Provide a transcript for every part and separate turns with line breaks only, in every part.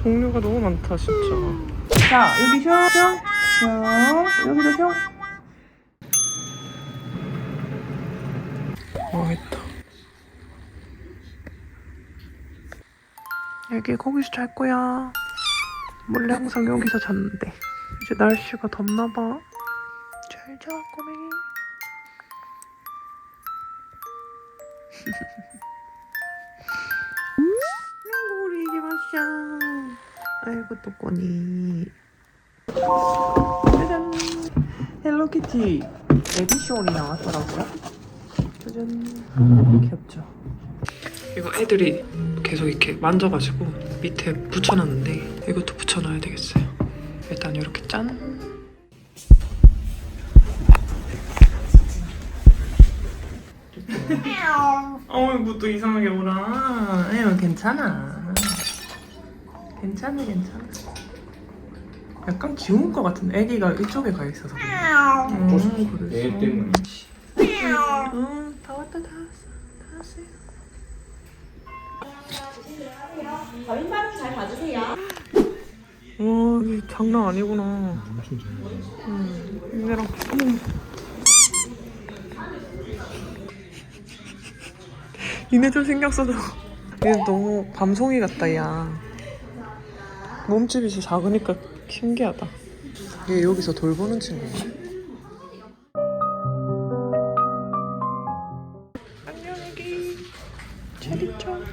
종류가 너무 많다 진짜. 자 여기 슝 여기도 슝. 망했다. 여기 거기서 잘 거야. 원래 항상 여기서 잤는데 이제 날씨가 덥나봐. 잘 자 꼬맹이. 아이고 우리 이게 맛이야. 아이고 또꼬니. 짜잔. 헬로키티 에디션이 나왔더라고요. 짜잔. 귀엽죠? 이거 애들이 계속 이렇게 만져가지고 밑에 붙여놨는데 이것도 붙여놔야 되겠어요. 일단 이렇게 짠. 어이구 또 이상하게 오라. 에휴 괜찮아. 괜찮아. 약간 지운 것 같은데 애기가 이쪽에 가 있어서 그래.
얘 때문에.
다 왔다 다 왔어요.
왼발은 잘 봐주세요.
와 이게 장난 아니구나.
엄청 잘
얘네랑 니네 좀 신경 써줘. 얘 너무 밤송이 같다 야. 몸집이 진짜 작으니까 신기하다. 얘 여기서 돌보는 친구야. 안녕 애기. 잘 있죠?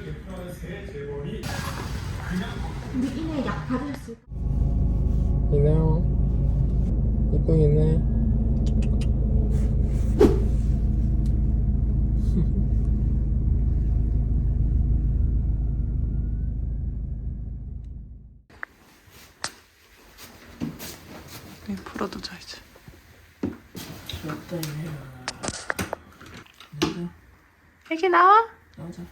근데 이내 약 받으셨을
이네요. 이쁘이네. 네, 풀어두자 이제.
귀엽다 얘네.
애기 나와?
나오자.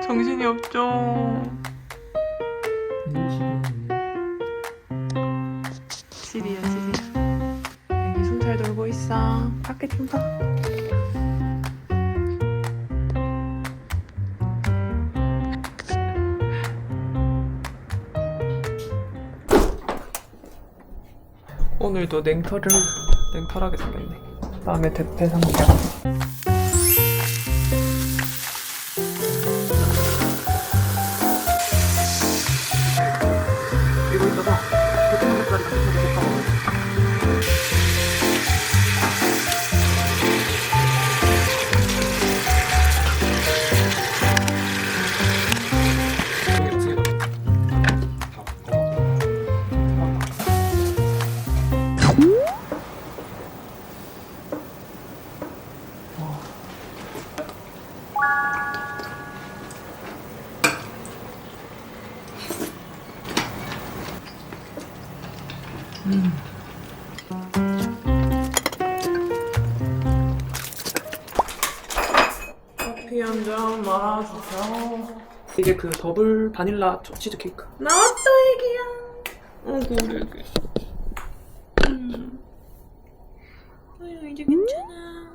정신이 없죠. 지리야. 애기 손 잘 돌고 있어. 밖에 좀 봐. 오늘도 냉털하게 생겼네. 마음의 대패 상태. 이거 있어봐. 베트남 닭다리 같은 거 볶아 먹어. 커피 한 잔 말아주세요. 이게 그 더블 바닐라 치즈 케이크. 나왔다 애기야. 아이고 우리 애기. 아유 이제 괜찮아.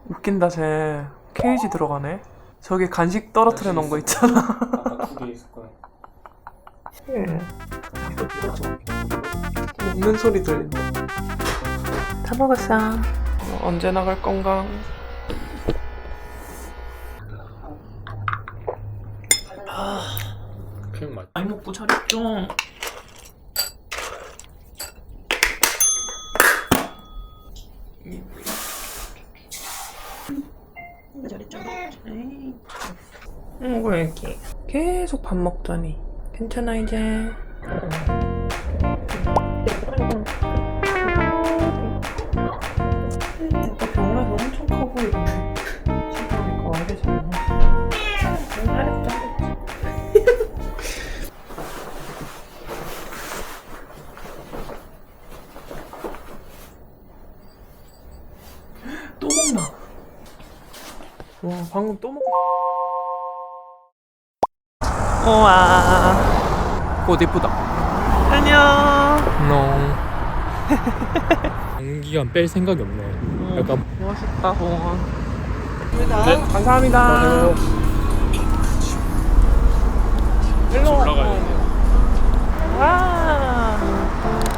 웃긴다 쟤. 케이지 들어가네. 저기 간식 떨어뜨려 놓은 거 있잖아.
아까 2개 있을 거야.
예. 먹는 소리 들린다. 다 먹었어. 언제 나갈 건가?
그냥 맛.
많이 먹고 잘했죠? 잘했죠? 왜 이렇게 계속 밥 먹더니 괜찮아 이제. 오빠 병원에서 엄청 커 보이던데 지금 거하게 잘해. 잘했죠? 또 먹나? 와 방금 또 먹었어. 우와 꽃 이쁘다. 안녕.
장기간 뺄 생각이 없네. 약간
멋있다 봉원. 네 감사합니다. 일로
올라가야 돼.
와.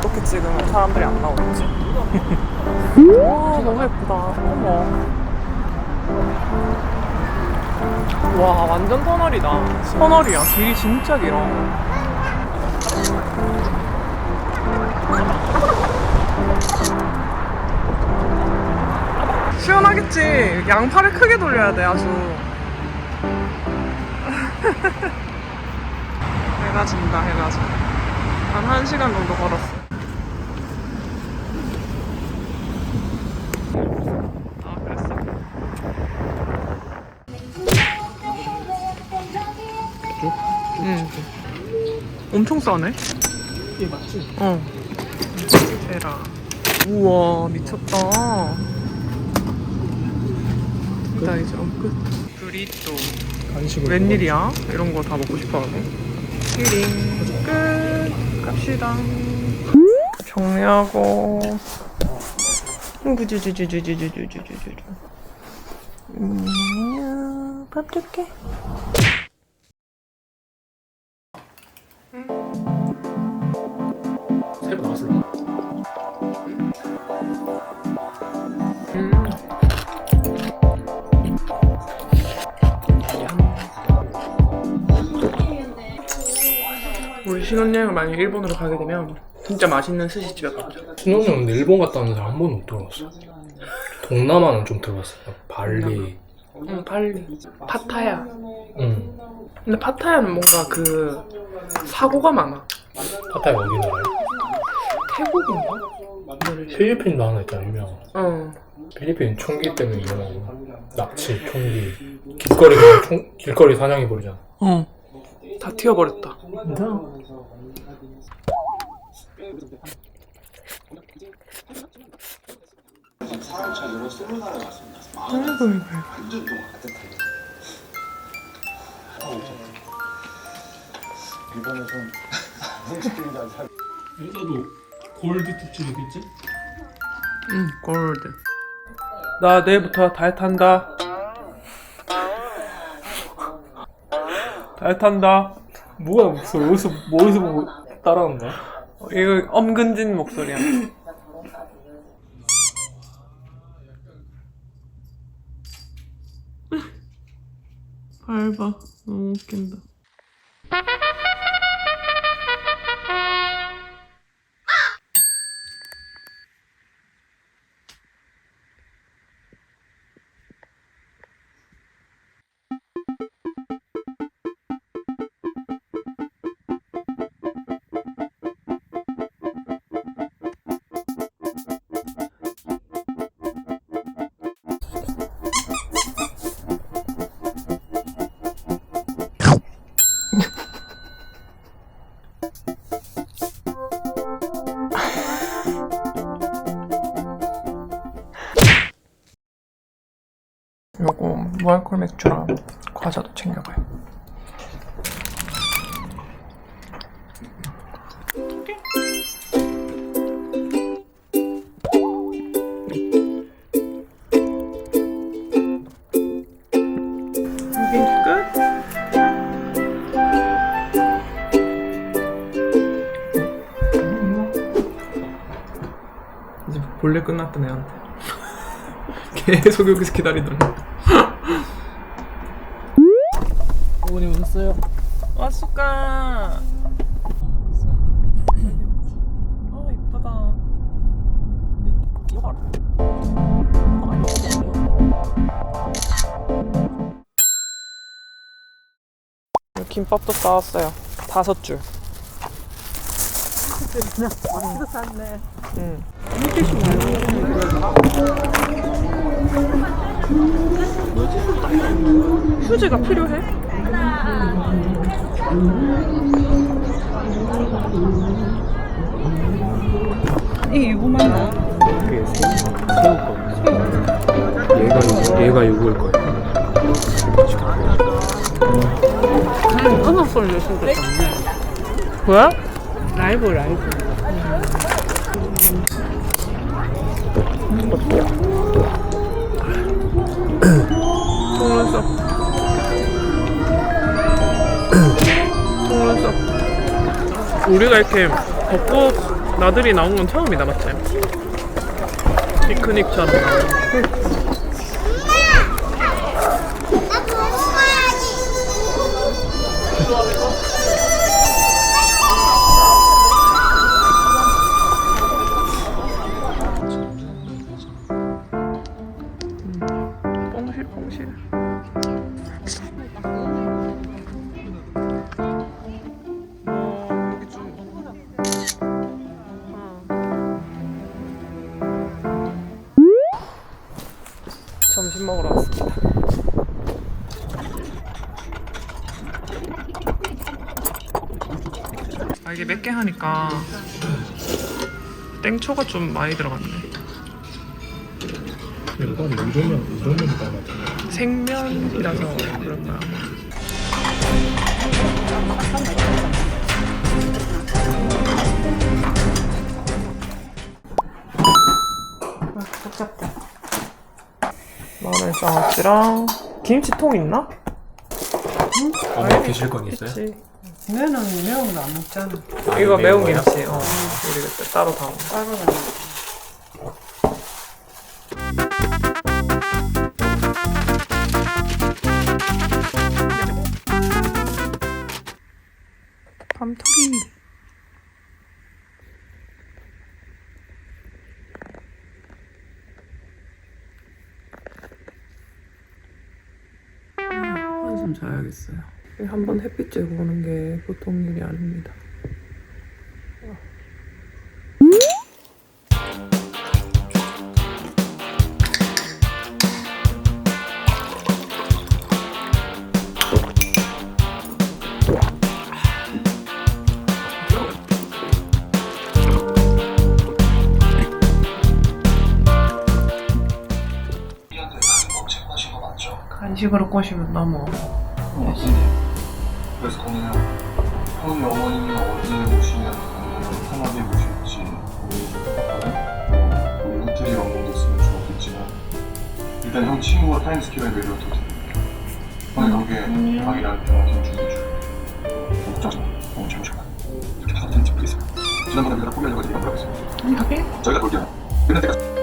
이렇게 찍으면 사람들이 안 나오겠지. 와 너무 예쁘다. 어머. 와 완전 터널이다. 터널이야. 길이 진짜 길어. 시원하겠지. 양팔을 크게 돌려야 돼 아주. 해가 진다. 해가 진. 한 1시간 정도 걸었어. 아 그랬어? 응. 엄청 싸네.
이게 맞지?
어. 에라. 우와 미쳤다. 나 이제 끝. 브리또.
간식을.
웬일이야? 이런 거 다 먹고 싶어하네. 키링 끝. 갑시다. 정리하고. 구주주주주주주주주주주. 밥 줄게.
새로 나왔을까?
우리 신혼여행을 만약 일본으로 가게 되면 진짜 맛있는 스시집에 가보자.
신혼여행 근데 일본 갔다 왔는데 한 번도 못 들어봤어. 동남아는 좀 들어봤어. 발리.
응, 발리. 파타야.
응.
근데 파타야는 뭔가 그 사고가 많아.
파타야 어디 나라야?
태국인가?
필리핀도 하나 있잖아 유명한.
어.
필리핀 총기 때문에 유명하고 납치, 총기, 길거리 그냥 길거리 사냥해 버리잖아.
어. 다 튀어버렸다.
사람차로 솔로나라 갔습니다.
아이고 이거.
완전 동화 같은 타입. 일본에선 한국인이 안 살.
여자도 골드 특집이겠지?
응, 골드. 나 내일부터 다이어트 한다. 다이어트 한다.
뭐야 목소리 어디서 보고 따라하는 거야?
이거 엄근진 목소리야. 밟아. 너무 웃긴다. 요거 무알콜 맥주랑 과자도 챙겨가요. 여긴 끝. 이제 본래 끝났던 애한테 계속 여기서 기다리더니.
어머니 오셨어요?
왔을까? 아 이쁘다. 김밥도 싸왔어요. 5줄. 많이도 샀네. 응. 휴지가 필요해? 이게 유부만 나?
그게 새우 거. 얘가 요거일 거야.
음악 소리 내시면 좋겠네. 뭐야? 라이브. 좋았어. 우리가 이렇게 벚꽃 나들이 나온 건 처음이다, 맞지? 피크닉처럼 나오는 거. 뽕실뽕실. 여기 좀. 점심 먹으러 왔습니다. 아, 이게 몇 개 하니까 땡초가 좀 많이 들어갔네.
이건 우동면보다 맞잖아.
생면이라서 그런 거야. 똑같다. 마늘 장아찌랑 김치통 있나?
어머 드실 건 있어요?
있지.
너는 매운 거 안 먹잖아.
이거 매운
거야?
김치. 우리 그때 따로 담은.
따로 가.
밤토리.
한숨 자야겠어요.
한번 햇빛 쬐고 오는 게 보통 일이 아닙니다. 간식으로 꼬시면 너무.
그래서 거기는 형이 어머님이 어디에 모시면 편하게 모실지 우리 호텔이 업무도 있으면 좋겠지만 일단 형 친구가 타임스퀘어에 내려도 돼. 형이 거기에 방이랑 병원 준비해줘. 걱정하지 마. 잘 오셔. 이렇게 다 같은 집도 있어요. 지난번에 내가 포기하려고 했더니 뭐라고 했어요? 저희가 볼게요. 끝날 때까지.